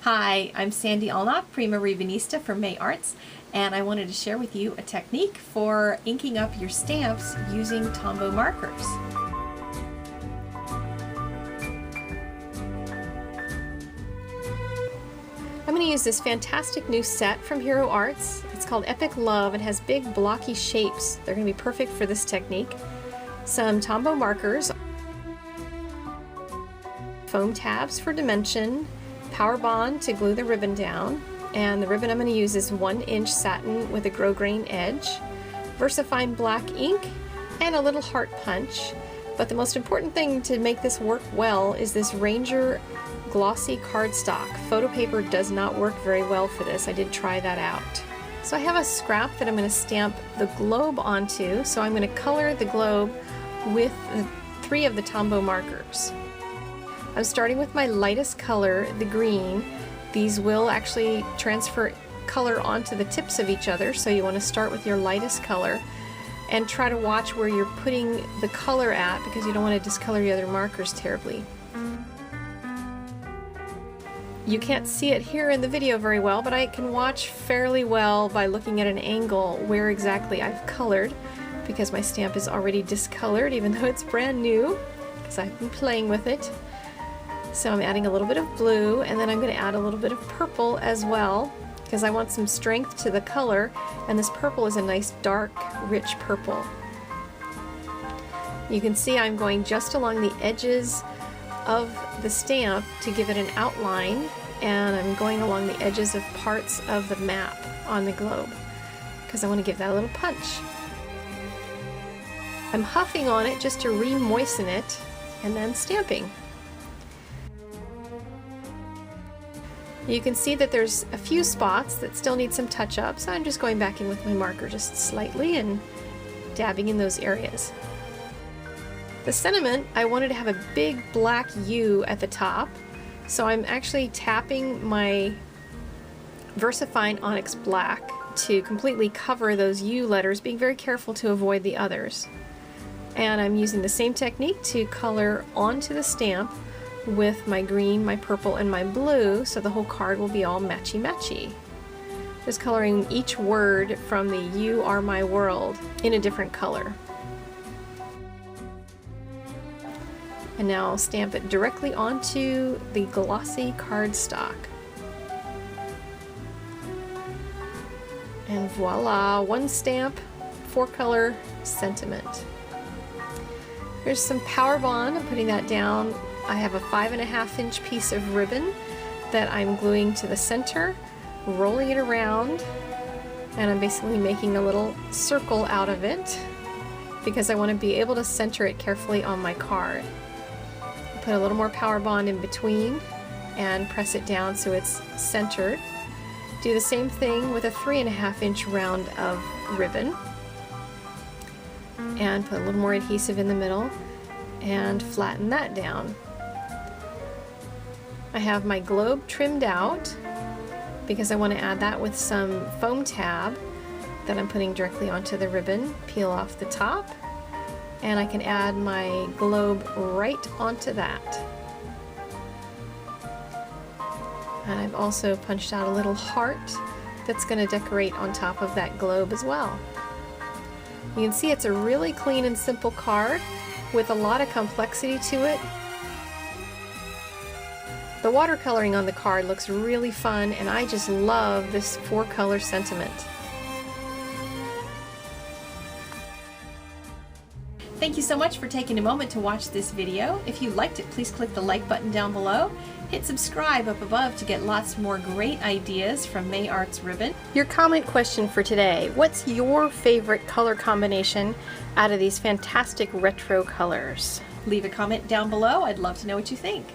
Hi, I'm Sandy Allnock, Prima Ribbonista from May Arts, and I wanted to share with you a technique for inking up your stamps using Tombow markers. I'm going to use this fantastic new set from Hero Arts. It's called Epic Love. It has big blocky shapes. They're going to be perfect for this technique. Some Tombow markers, foam tabs for dimension, power bond to glue the ribbon down, and the ribbon I'm going to use is 1-inch satin with a grosgrain edge, Versafine black ink, and a little heart punch. But the most important thing to make this work well is this Ranger glossy cardstock. Photo paper does not work very well for this. I did try that out. So I have a scrap that I'm going to stamp the globe onto, so I'm going to color the globe with 3 of the Tombow markers. I'm starting with my lightest color, the green. These will actually transfer color onto the tips of each other, so you want to start with your lightest color and try to watch where you're putting the color at, because you don't want to discolor your other markers terribly. You can't see it here in the video very well, but I can watch fairly well by looking at an angle where exactly I've colored, because my stamp is already discolored even though it's brand new, because I've been playing with it. So I'm adding a little bit of blue, and then I'm going to add a little bit of purple as well, because I want some strength to the color, and this purple is a nice dark, rich purple. You can see I'm going just along the edges of the stamp to give it an outline, and I'm going along the edges of parts of the map on the globe, because I want to give that a little punch. I'm huffing on it just to re-moisten it, and then stamping. You can see that there's a few spots that still need some touch-up, so I'm just going back in with my marker just slightly and dabbing in those areas. The sentiment, I wanted to have a big black U at the top, so I'm actually tapping my Versafine Onyx black to completely cover those U letters, being very careful to avoid the others. And I'm using the same technique to color onto the stamp with my green, my purple, and my blue, so the whole card will be all matchy-matchy. Just coloring each word from the "You Are My World" in a different color. And now I'll stamp it directly onto the glossy cardstock. And voila, one stamp, 4-color sentiment. Here's some power bond. I'm putting that down. I have a 5.5-inch piece of ribbon that I'm gluing to the center, rolling it around, and I'm basically making a little circle out of it because I want to be able to center it carefully on my card. Put a little more power bond in between and press it down so it's centered. Do the same thing with a 3.5-inch round of ribbon and put a little more adhesive in the middle and flatten that down. I have my globe trimmed out because I want to add that with some foam tab that I'm putting directly onto the ribbon. Peel off the top, and I can add my globe right onto that. And I've also punched out a little heart that's going to decorate on top of that globe as well. You can see it's a really clean and simple card with a lot of complexity to it. The watercoloring on the card looks really fun, and I just love this 4-color sentiment. Thank you so much for taking a moment to watch this video. If you liked it, please click the like button down below. Hit subscribe up above to get lots more great ideas from May Arts Ribbon. Your comment question for today: what's your favorite color combination out of these fantastic retro colors? Leave a comment down below. I'd love to know what you think.